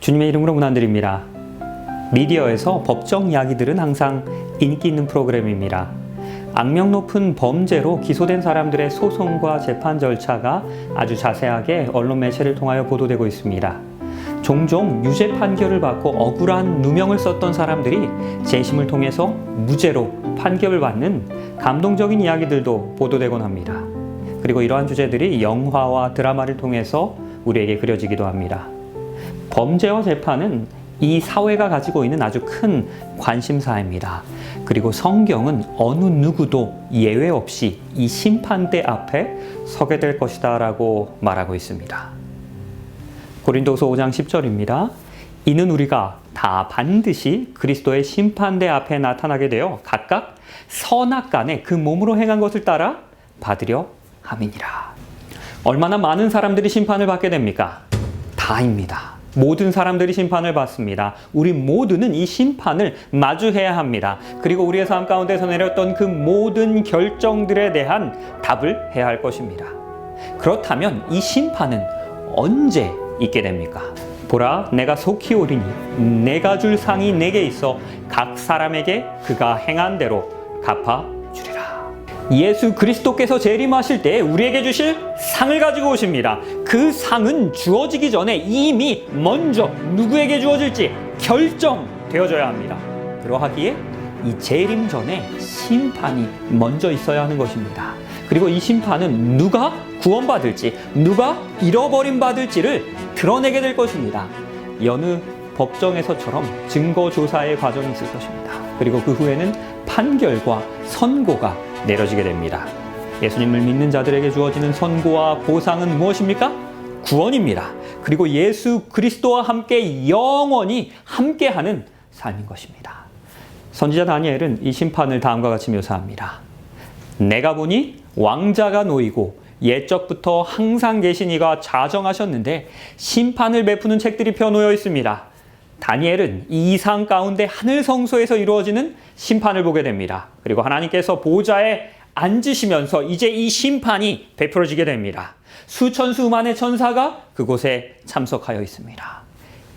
주님의 이름으로 문안드립니다. 미디어에서 법정 이야기들은 항상 인기 있는 프로그램입니다. 악명 높은 범죄로 기소된 사람들의 소송과 재판 절차가 아주 자세하게 언론 매체를 통하여 보도되고 있습니다. 종종 유죄 판결을 받고 억울한 누명을 썼던 사람들이 재심을 통해서 무죄로 판결을 받는 감동적인 이야기들도 보도되곤 합니다. 그리고 이러한 주제들이 영화와 드라마를 통해서 우리에게 그려지기도 합니다. 범죄와 재판은 이 사회가 가지고 있는 아주 큰 관심사입니다. 그리고 성경은 어느 누구도 예외 없이 이 심판대 앞에 서게 될 것이다 라고 말하고 있습니다. 고린도서 5장 10절입니다. 이는 우리가 다 반드시 그리스도의 심판대 앞에 나타나게 되어 각각 선악간에 그 몸으로 행한 것을 따라 받으려 함이니라. 얼마나 많은 사람들이 심판을 받게 됩니까? 다입니다. 모든 사람들이 심판을 받습니다. 우리 모두는 이 심판을 마주해야 합니다. 그리고 우리의 삶 가운데서 내렸던 그 모든 결정들에 대한 답을 해야 할 것입니다. 그렇다면 이 심판은 언제 있게 됩니까? 보라, 내가 속히 오리니 내가 줄 상이 내게 있어 각 사람에게 그가 행한 대로 갚아주리라. 예수 그리스도께서 재림하실 때 우리에게 주실 상을 가지고 오십니다. 그 상은 주어지기 전에 이미 먼저 누구에게 주어질지 결정되어져야 합니다. 그러하기에 이 재림 전에 심판이 먼저 있어야 하는 것입니다. 그리고 이 심판은 누가 구원받을지, 누가 잃어버림 받을지를 드러내게 될 것입니다. 여느 법정에서처럼 증거조사의 과정이 있을 것입니다. 그리고 그 후에는 판결과 선고가 내려지게 됩니다. 예수님을 믿는 자들에게 주어지는 선고와 보상은 무엇입니까? 구원입니다. 그리고 예수 그리스도와 함께 영원히 함께하는 삶인 것입니다. 선지자 다니엘은 이 심판을 다음과 같이 묘사합니다. 내가 보니 왕자가 놓이고 옛적부터 항상 계신 이가 자정하셨는데 심판을 베푸는 책들이 펴놓여 있습니다. 다니엘은 이 이상 가운데 하늘 성소에서 이루어지는 심판을 보게 됩니다. 그리고 하나님께서 보좌에 앉으시면서 이제 이 심판이 베풀어지게 됩니다. 수천 수만의 천사가 그곳에 참석하여 있습니다.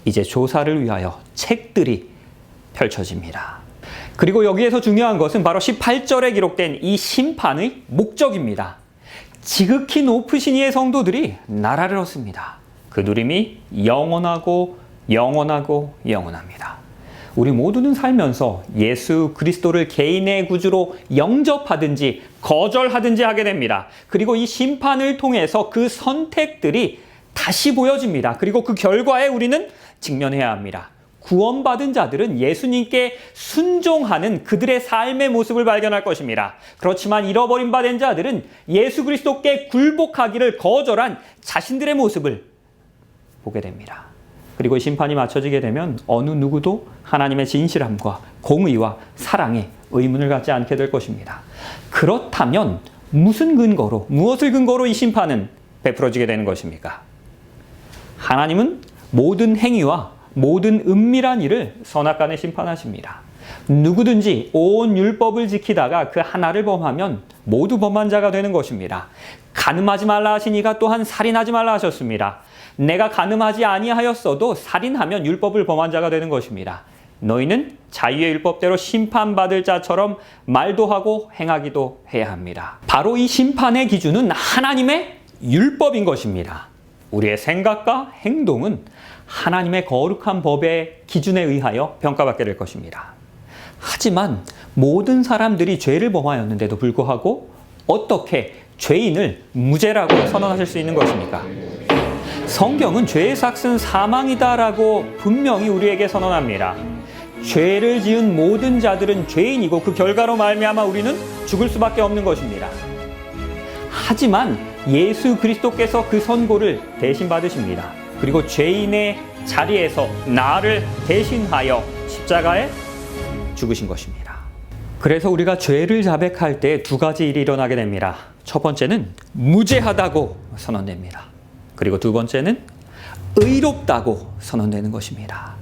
이제 조사를 위하여 책들이 펼쳐집니다. 그리고 여기에서 중요한 것은 바로 18절에 기록된 이 심판의 목적입니다. 지극히 높으신 이의 성도들이 나라를 얻습니다. 그 누림이 영원하고 영원하고 영원합니다. 우리 모두는 살면서 예수 그리스도를 개인의 구주로 영접하든지 거절하든지 하게 됩니다. 그리고 이 심판을 통해서 그 선택들이 다시 보여집니다. 그리고 그 결과에 우리는 직면해야 합니다. 구원받은 자들은 예수님께 순종하는 그들의 삶의 모습을 발견할 것입니다. 그렇지만 잃어버린 바 된 자들은 예수 그리스도께 굴복하기를 거절한 자신들의 모습을 보게 됩니다. 그리고 심판이 맞춰지게 되면 어느 누구도 하나님의 진실함과 공의와 사랑에 의문을 갖지 않게 될 것입니다. 그렇다면 무엇을 근거로 이 심판은 베풀어지게 되는 것입니까? 하나님은 모든 행위와 모든 은밀한 일을 선악간에 심판하십니다. 누구든지 온 율법을 지키다가 그 하나를 범하면 모두 범한 자가 되는 것입니다. 간음하지 말라 하신 이가 또한 살인하지 말라 하셨습니다. 내가 간음하지 아니하였어도 살인하면 율법을 범한 자가 되는 것입니다. 너희는 자유의 율법대로 심판받을 자처럼 말도 하고 행하기도 해야 합니다. 바로 이 심판의 기준은 하나님의 율법인 것입니다. 우리의 생각과 행동은 하나님의 거룩한 법의 기준에 의하여 평가받게 될 것입니다. 하지만 모든 사람들이 죄를 범하였는데도 불구하고 어떻게 죄인을 무죄라고 선언하실 수 있는 것입니까? 성경은 죄의 삭은 사망이다라고 분명히 우리에게 선언합니다. 죄를 지은 모든 자들은 죄인이고 그 결과로 말미암아 우리는 죽을 수밖에 없는 것입니다. 하지만 예수 그리스도께서 그 선고를 대신 받으십니다. 그리고 죄인의 자리에서 나를 대신하여 십자가에 죽으신 것입니다. 그래서 우리가 죄를 자백할 때 두 가지 일이 일어나게 됩니다. 첫 번째는 무죄하다고 선언됩니다. 그리고 두 번째는 의롭다고 선언되는 것입니다.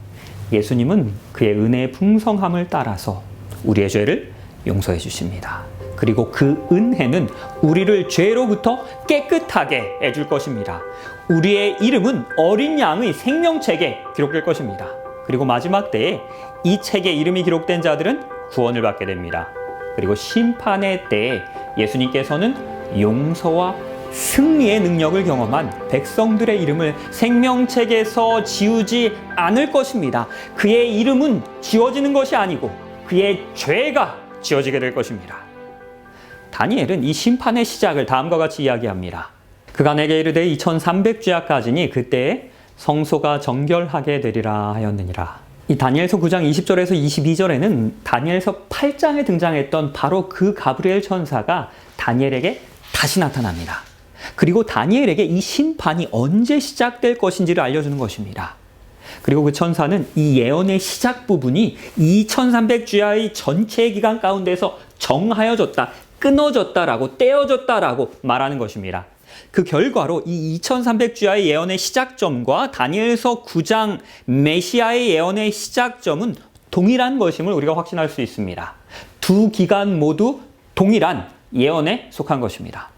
예수님은 그의 은혜의 풍성함을 따라서 우리의 죄를 용서해 주십니다. 그리고 그 은혜는 우리를 죄로부터 깨끗하게 해줄 것입니다. 우리의 이름은 어린 양의 생명책에 기록될 것입니다. 그리고 마지막 때에 이 책에 이름이 기록된 자들은 구원을 받게 됩니다. 그리고 심판의 때에 예수님께서는 용서와 승리의 능력을 경험한 백성들의 이름을 생명책에서 지우지 않을 것입니다. 그의 이름은 지워지는 것이 아니고 그의 죄가 지워지게 될 것입니다. 다니엘은 이 심판의 시작을 다음과 같이 이야기합니다. 그가 내게 이르되 2300주야까지니 그때에 성소가 정결하게 되리라 하였느니라. 이 다니엘서 9장 20절에서 22절에는 다니엘서 8장에 등장했던 바로 그 가브리엘 천사가 다니엘에게 다시 나타납니다. 그리고 다니엘에게 이 심판이 언제 시작될 것인지를 알려주는 것입니다. 그리고 그 천사는 이 예언의 시작 부분이 2300주야의 전체 기간 가운데서 정하여졌다, 끊어졌다라고, 떼어졌다라고 말하는 것입니다. 그 결과로 이 2300주야의 예언의 시작점과 다니엘서 9장 메시아의 예언의 시작점은 동일한 것임을 우리가 확신할 수 있습니다. 두 기간 모두 동일한 예언에 속한 것입니다.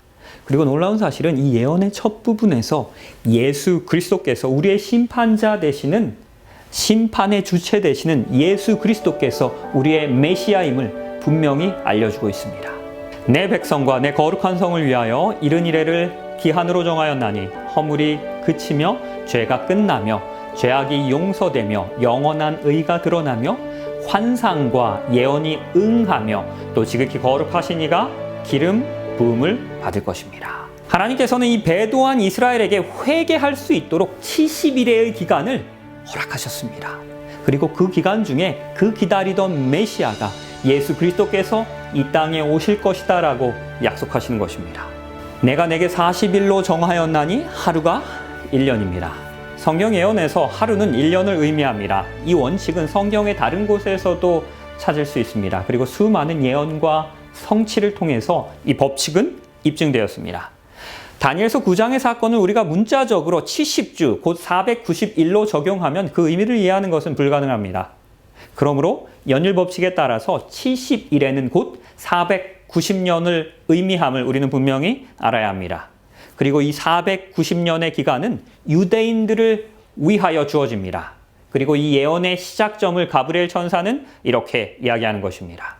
그리고 놀라운 사실은 이 예언의 첫 부분에서 예수 그리스도께서 우리의 심판자 되시는, 심판의 주체 되시는 예수 그리스도께서 우리의 메시아임을 분명히 알려주고 있습니다. 내 백성과 내 거룩한 성을 위하여 이른 이래를 기한으로 정하였나니 허물이 그치며 죄가 끝나며 죄악이 용서되며 영원한 의가 드러나며 환상과 예언이 응하며 또 지극히 거룩하신 이가 기름 부음을 받을 것입니다. 하나님께서는 이 배도한 이스라엘에게 회개할 수 있도록 70일의 기간을 허락하셨습니다. 그리고 그 기간 중에 그 기다리던 메시아가 예수 그리스도께서 이 땅에 오실 것이다 라고 약속하시는 것입니다. 내가 내게 40일로 정하였나니 하루가 1년입니다. 성경 예언에서 하루는 1년을 의미합니다. 이 원칙은 성경의 다른 곳에서도 찾을 수 있습니다. 그리고 수많은 예언과 성취를 통해서 이 법칙은 입증되었습니다. 다니엘서 9장의 사건을 우리가 문자적으로 70주, 곧 490일로 적용하면 그 의미를 이해하는 것은 불가능합니다. 그러므로 연일 법칙에 따라서 70일에는 곧 490년을 의미함을 우리는 분명히 알아야 합니다. 그리고 이 490년의 기간은 유대인들을 위하여 주어집니다. 그리고 이 예언의 시작점을 가브리엘 천사는 이렇게 이야기하는 것입니다.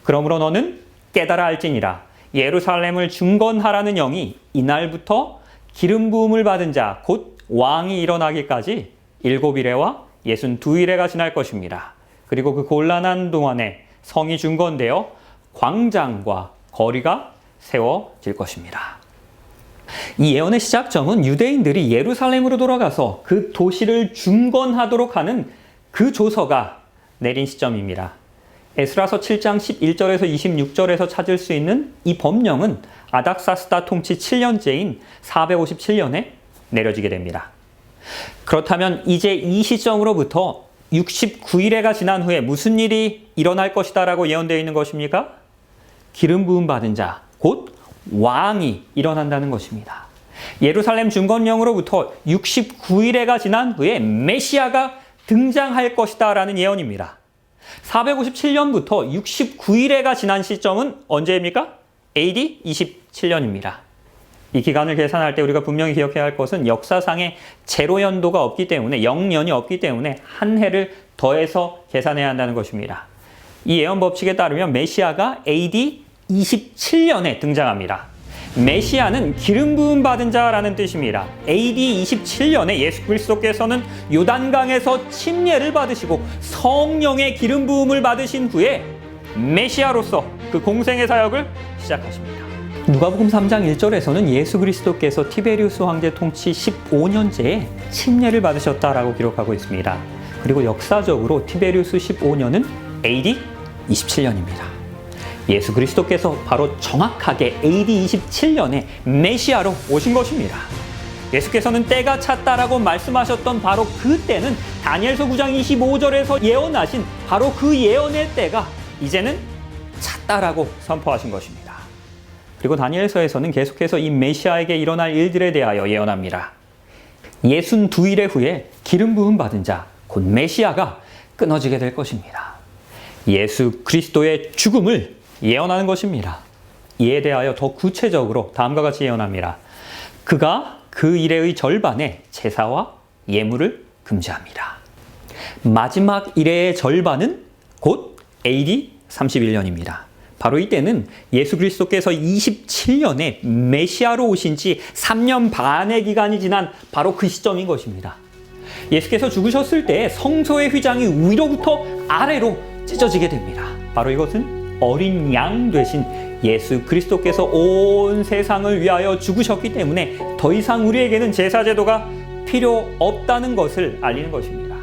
그러므로 너는 깨달아 알지니라. 예루살렘을 중건하라는 영이 이날부터 기름 부음을 받은 자, 곧 왕이 일어나기까지 7일에와 62일에가 지날 것입니다. 그리고 그 곤란한 동안에 성이 중건되어 광장과 거리가 세워질 것입니다. 이 예언의 시작점은 유대인들이 예루살렘으로 돌아가서 그 도시를 중건하도록 하는 그 조서가 내린 시점입니다. 에스라서 7장 11절에서 26절에서 찾을 수 있는 이 법령은 아닥사스다 통치 7년째인 457년에 내려지게 됩니다. 그렇다면 이제 이 시점으로부터 69일에가 지난 후에 무슨 일이 일어날 것이다 라고 예언되어 있는 것입니까? 기름 부음 받은 자, 곧 왕이 일어난다는 것입니다. 예루살렘 중건령으로부터 69일에가 지난 후에 메시아가 등장할 것이다 라는 예언입니다. 457년부터 69일에가 지난 시점은 언제입니까? AD 27년입니다. 이 기간을 계산할 때 우리가 분명히 기억해야 할 것은 역사상에 제로 연도가 없기 때문에, 0년이 없기 때문에 한 해를 더해서 계산해야 한다는 것입니다. 이 예언 법칙에 따르면 메시아가 AD 27년에 등장합니다. 메시아는 기름 부음 받은 자라는 뜻입니다. AD 27년에 예수 그리스도께서는 요단강에서 침례를 받으시고 성령의 기름 부음을 받으신 후에 메시아로서 그 공생의 사역을 시작하십니다. 누가복음 3장 1절에서는 예수 그리스도께서 티베리우스 황제 통치 15년째에 침례를 받으셨다라고 기록하고 있습니다. 그리고 역사적으로 티베리우스 15년은 AD 27년입니다. 예수 그리스도께서 바로 정확하게 AD 27년에 메시아로 오신 것입니다. 예수께서는 때가 찼다라고 말씀하셨던 바로 그 때는 다니엘서 9장 25절에서 예언하신 바로 그 예언의 때가 이제는 찼다라고 선포하신 것입니다. 그리고 다니엘서에서는 계속해서 이 메시아에게 일어날 일들에 대하여 예언합니다. 62일의 후에 기름 부음 받은 자, 곧 메시아가 끊어지게 될 것입니다. 예수 그리스도의 죽음을 예언하는 것입니다. 이에 대하여 더 구체적으로 다음과 같이 예언합니다. 그가 그 이래의 절반에 제사와 예물을 금지합니다. 마지막 이래의 절반은 곧 AD 31년입니다. 바로 이때는 예수 그리스도께서 27년에 메시아로 오신 지 3년 반의 기간이 지난 바로 그 시점인 것입니다. 예수께서 죽으셨을 때 성소의 휘장이 위로부터 아래로 찢어지게 됩니다. 바로 이것은 어린 양 되신 예수 그리스도께서 온 세상을 위하여 죽으셨기 때문에 더 이상 우리에게는 제사제도가 필요 없다는 것을 알리는 것입니다.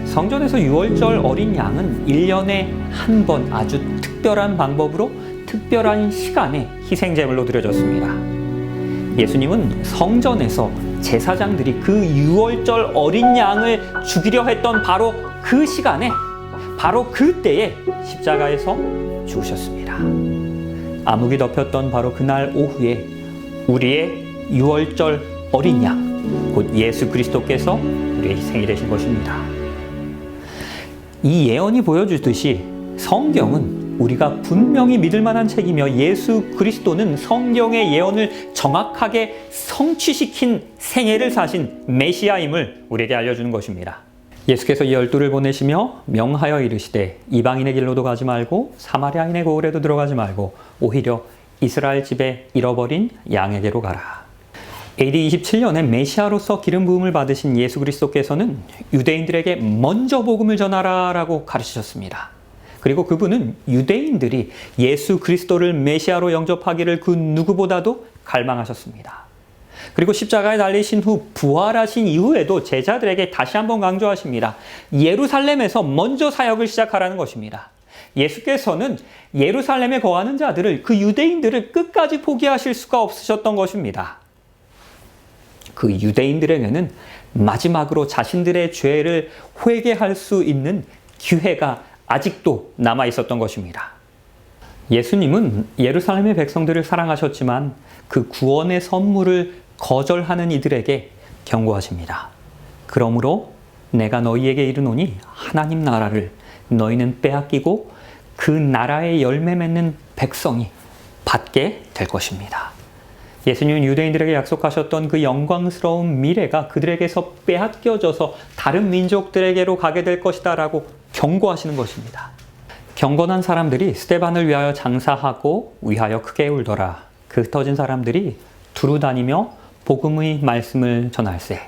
성전에서 유월절 어린 양은 1년에 한 번 아주 특별한 방법으로 특별한 시간에 희생제물로 드려졌습니다. 예수님은 성전에서 제사장들이 그 유월절 어린 양을 죽이려 했던 바로 그 시간에 바로 그때에 십자가에서 죽으셨습니다. 암흑이 덮였던 바로 그날 오후에 우리의 유월절 어린 양, 곧 예수 그리스도께서 우리의 희생이 되신 것입니다. 이 예언이 보여주듯이 성경은 우리가 분명히 믿을 만한 책이며 예수 그리스도는 성경의 예언을 정확하게 성취시킨 생애를 사신 메시아임을 우리에게 알려주는 것입니다. 예수께서 이 12를 보내시며 명하여 이르시되 이방인의 길로도 가지 말고 사마리아인의 고을에도 들어가지 말고 오히려 이스라엘 집에 잃어버린 양에게로 가라. AD 27년에 메시아로서 기름 부음을 받으신 예수 그리스도께서는 유대인들에게 먼저 복음을 전하라 라고 가르치셨습니다. 그리고 그분은 유대인들이 예수 그리스도를 메시아로 영접하기를 그 누구보다도 갈망하셨습니다. 그리고 십자가에 달리신 후 부활하신 이후에도 제자들에게 다시 한번 강조하십니다. 예루살렘에서 먼저 사역을 시작하라는 것입니다. 예수께서는 예루살렘에 거하는 자들을, 그 유대인들을 끝까지 포기하실 수가 없으셨던 것입니다. 그 유대인들에게는 마지막으로 자신들의 죄를 회개할 수 있는 기회가 아직도 남아 있었던 것입니다. 예수님은 예루살렘의 백성들을 사랑하셨지만 그 구원의 선물을 거절하는 이들에게 경고하십니다. 그러므로 내가 너희에게 이르노니 하나님 나라를 너희는 빼앗기고 그 나라의 열매 맺는 백성이 받게 될 것입니다. 예수님은 유대인들에게 약속하셨던 그 영광스러운 미래가 그들에게서 빼앗겨져서 다른 민족들에게로 가게 될 것이다 라고 경고하시는 것입니다. 경건한 사람들이 스데반을 위하여 장사하고 위하여 크게 울더라. 그 흩어진 사람들이 두루 다니며 복음의 말씀을 전할세.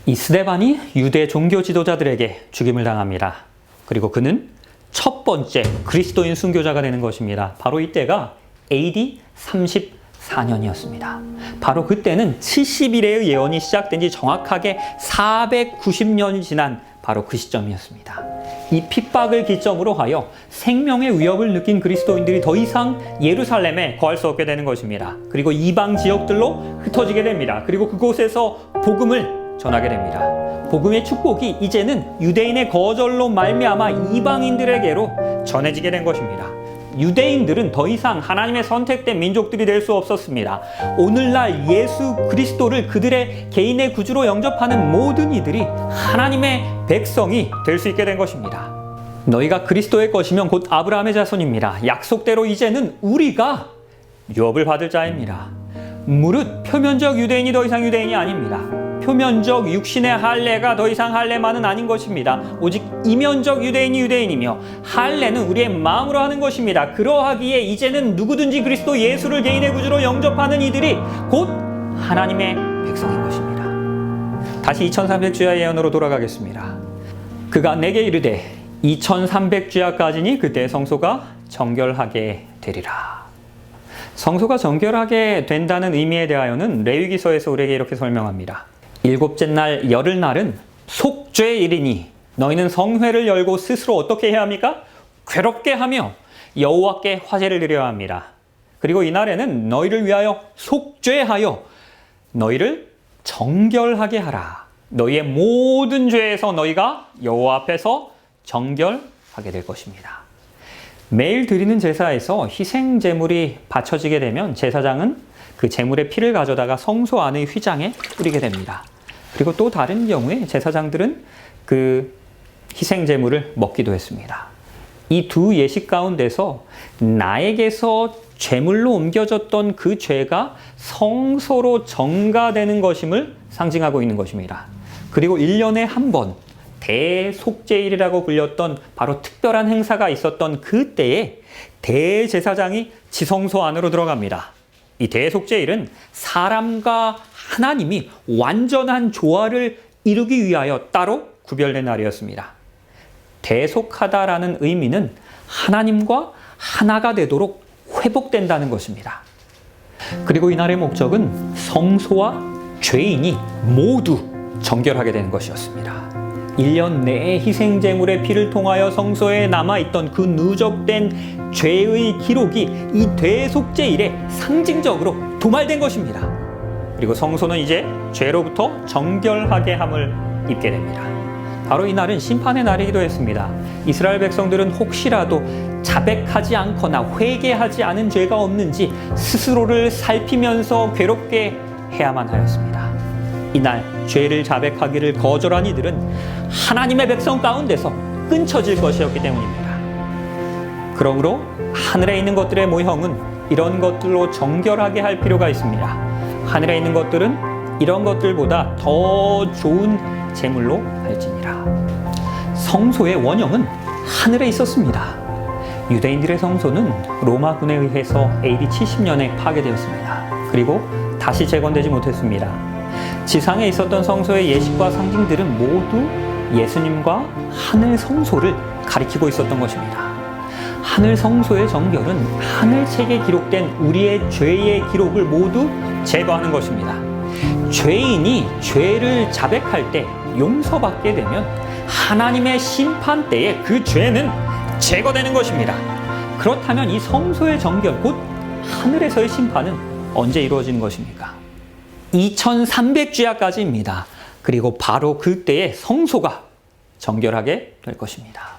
이 스데반이 유대 종교 지도자들에게 죽임을 당합니다. 그리고 그는 첫 번째 그리스도인 순교자가 되는 것입니다. 바로 이때가 AD 34년이었습니다. 바로 그때는 70일의 예언이 시작된 지 정확하게 490년이 지난 바로 그 시점이었습니다. 이 핍박을 기점으로 하여 생명의 위협을 느낀 그리스도인들이 더 이상 예루살렘에 거할 수 없게 되는 것입니다. 그리고 이방 지역들로 흩어지게 됩니다. 그리고 그곳에서 복음을 전하게 됩니다. 복음의 축복이 이제는 유대인의 거절로 말미암아 이방인들에게로 전해지게 된 것입니다. 유대인들은 더 이상 하나님의 선택된 민족들이 될 수 없었습니다. 오늘날 예수 그리스도를 그들의 개인의 구주로 영접하는 모든 이들이 하나님의 백성이 될 수 있게 된 것입니다. 너희가 그리스도의 것이면 곧 아브라함의 자손입니다. 약속대로 이제는 우리가 유업을 받을 자입니다. 무릇 표면적 유대인이 더 이상 유대인이 아닙니다. 표면적 육신의 할례가 더 이상 할례만은 아닌 것입니다. 오직 이면적 유대인이 유대인이며 할례는 우리의 마음으로 하는 것입니다. 그러하기에 이제는 누구든지 그리스도 예수를 개인의 구주로 영접하는 이들이 곧 하나님의 백성인 것입니다. 다시 2300주야 예언으로 돌아가겠습니다. 그가 내게 이르되 2300주야까지니 그때 성소가 정결하게 되리라. 성소가 정결하게 된다는 의미에 대하여는 레위기서에서 우리에게 이렇게 설명합니다. 일곱째 날 열흘날은 속죄일이니 너희는 성회를 열고 스스로 어떻게 해야 합니까? 괴롭게 하며 여호와께 화제를 드려야 합니다. 그리고 이날에는 너희를 위하여 속죄하여 너희를 정결하게 하라. 너희의 모든 죄에서 너희가 여호와 앞에서 정결하게 될 것입니다. 매일 드리는 제사에서 희생 제물이 바쳐지게 되면 제사장은 그 제물의 피를 가져다가 성소 안의 휘장에 뿌리게 됩니다. 그리고 또 다른 경우에 제사장들은 그 희생 제물을 먹기도 했습니다. 이 두 예식 가운데서 나에게서 죄물로 옮겨졌던 그 죄가 성소로 전가되는 것임을 상징하고 있는 것입니다. 그리고 1년에 한 번 대속죄일이라고 불렸던 바로 특별한 행사가 있었던 그때에 대제사장이 지성소 안으로 들어갑니다. 이 대속죄일은 사람과 하나님이 완전한 조화를 이루기 위하여 따로 구별된 날이었습니다. 대속하다라는 의미는 하나님과 하나가 되도록 회복된다는 것입니다. 그리고 이날의 목적은 성소와 죄인이 모두 정결하게 되는 것이었습니다. 1년 내에 희생제물의 피를 통하여 성소에 남아있던 그 누적된 죄의 기록이 이 대속죄일에 상징적으로 도말된 것입니다. 그리고 성소는 이제 죄로부터 정결하게 함을 입게 됩니다. 바로 이날은 심판의 날이기도 했습니다. 이스라엘 백성들은 혹시라도 자백하지 않거나 회개하지 않은 죄가 없는지 스스로를 살피면서 괴롭게 해야만 하였습니다. 이날 죄를 자백하기를 거절한 이들은 하나님의 백성 가운데서 끊쳐질 것이었기 때문입니다. 그러므로 하늘에 있는 것들의 모형은 이런 것들로 정결하게 할 필요가 있습니다. 하늘에 있는 것들은 이런 것들보다 더 좋은 제물로 할지니라. 성소의 원형은 하늘에 있었습니다. 유대인들의 성소는 로마군에 의해서 AD 70년에 파괴되었습니다. 그리고 다시 재건되지 못했습니다. 지상에 있었던 성소의 예식과 상징들은 모두 예수님과 하늘 성소를 가리키고 있었던 것입니다. 하늘 성소의 정결은 하늘책에 기록된 우리의 죄의 기록을 모두 제거하는 것입니다. 죄인이 죄를 자백할 때 용서받게 되면 하나님의 심판 때에 그 죄는 제거되는 것입니다. 그렇다면 이 성소의 정결, 곧 하늘에서의 심판은 언제 이루어지는 것입니까? 2300주야까지입니다. 그리고 바로 그때에 성소가 정결하게 될 것입니다.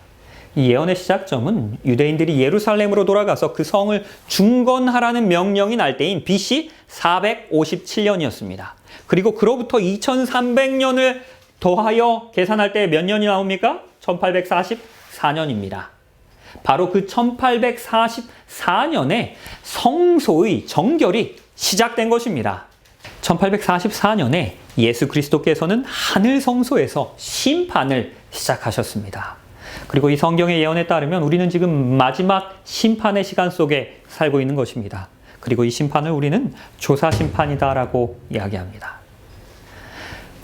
이 예언의 시작점은 유대인들이 예루살렘으로 돌아가서 그 성을 중건하라는 명령이 날 때인 BC 457년이었습니다. 그리고 그로부터 2300년을 더하여 계산할 때 몇 년이 나옵니까? 1844년입니다. 바로 그 1844년에 성소의 정결이 시작된 것입니다. 1844년에 예수 그리스도께서는 하늘 성소에서 심판을 시작하셨습니다. 그리고 이 성경의 예언에 따르면 우리는 지금 마지막 심판의 시간 속에 살고 있는 것입니다. 그리고 이 심판을 우리는 조사 심판이다라고 이야기합니다.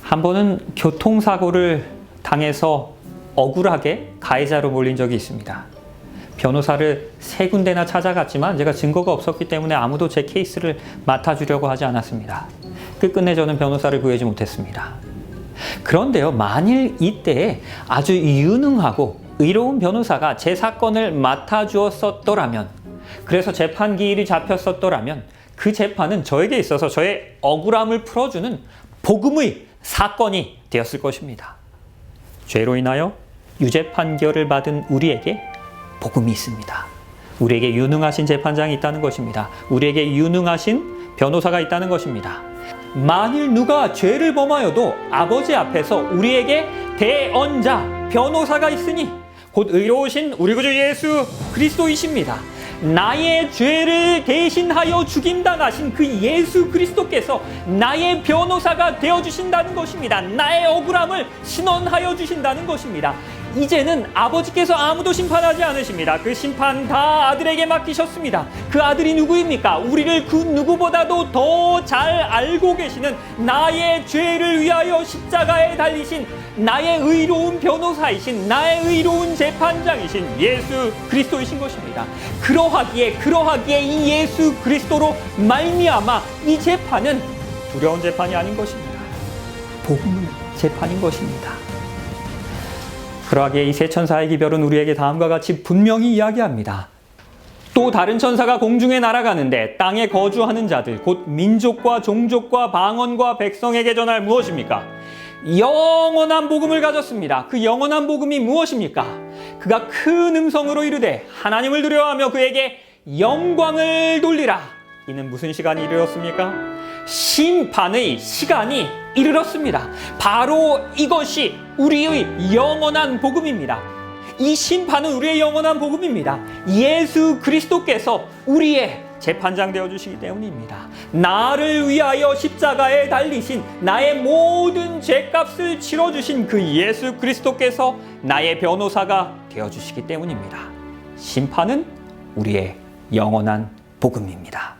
한 번은 교통사고를 당해서 억울하게 가해자로 몰린 적이 있습니다. 변호사를 3군데나 찾아갔지만 제가 증거가 없었기 때문에 아무도 제 케이스를 맡아주려고 하지 않았습니다. 끝끝내 저는 변호사를 구하지 못했습니다. 그런데요, 만일 이때에 아주 유능하고 의로운 변호사가 제 사건을 맡아주었었더라면, 그래서 재판 기일이 잡혔었더라면 그 재판은 저에게 있어서 저의 억울함을 풀어주는 복음의 사건이 되었을 것입니다. 죄로 인하여 유죄 판결을 받은 우리에게 복음이 있습니다. 우리에게 유능하신 재판장이 있다는 것입니다. 우리에게 유능하신 변호사가 있다는 것입니다. 만일 누가 죄를 범하여도 아버지 앞에서 우리에게 대언자, 변호사가 있으니 곧 의로우신 우리 구주 예수 그리스도이십니다. 나의 죄를 대신하여 죽임당하신 그 예수 그리스도께서 나의 변호사가 되어주신다는 것입니다. 나의 억울함을 신원하여 주신다는 것입니다. 이제는 아버지께서 아무도 심판하지 않으십니다. 그 심판 다 아들에게 맡기셨습니다. 그 아들이 누구입니까? 우리를 그 누구보다도 더 잘 알고 계시는 나의 죄를 위하여 십자가에 달리신 나의 의로운 변호사이신 나의 의로운 재판장이신 예수 그리스도이신 것입니다. 그러하기에 이 예수 그리스도로 말미암아 이 재판은 두려운 재판이 아닌 것입니다. 복음의 재판인 것입니다. 그러하기에 이 세 천사의 기별은 우리에게 다음과 같이 분명히 이야기합니다. 또 다른 천사가 공중에 날아가는데 땅에 거주하는 자들 곧 민족과 종족과 방언과 백성에게 전할 무엇입니까? 영원한 복음을 가졌습니다. 그 영원한 복음이 무엇입니까? 그가 큰 음성으로 이르되 하나님을 두려워하며 그에게 영광을 돌리라. 이는 무슨 시간이 이르렀습니까? 심판의 시간이 이르렀습니다. 바로 이것이 우리의 영원한 복음입니다. 이 심판은 우리의 영원한 복음입니다. 예수 그리스도께서 우리의 재판장 되어주시기 때문입니다. 나를 위하여 십자가에 달리신 나의 모든 죄값을 치러주신 그 예수 그리스도께서 나의 변호사가 되어주시기 때문입니다. 심판은 우리의 영원한 복음입니다.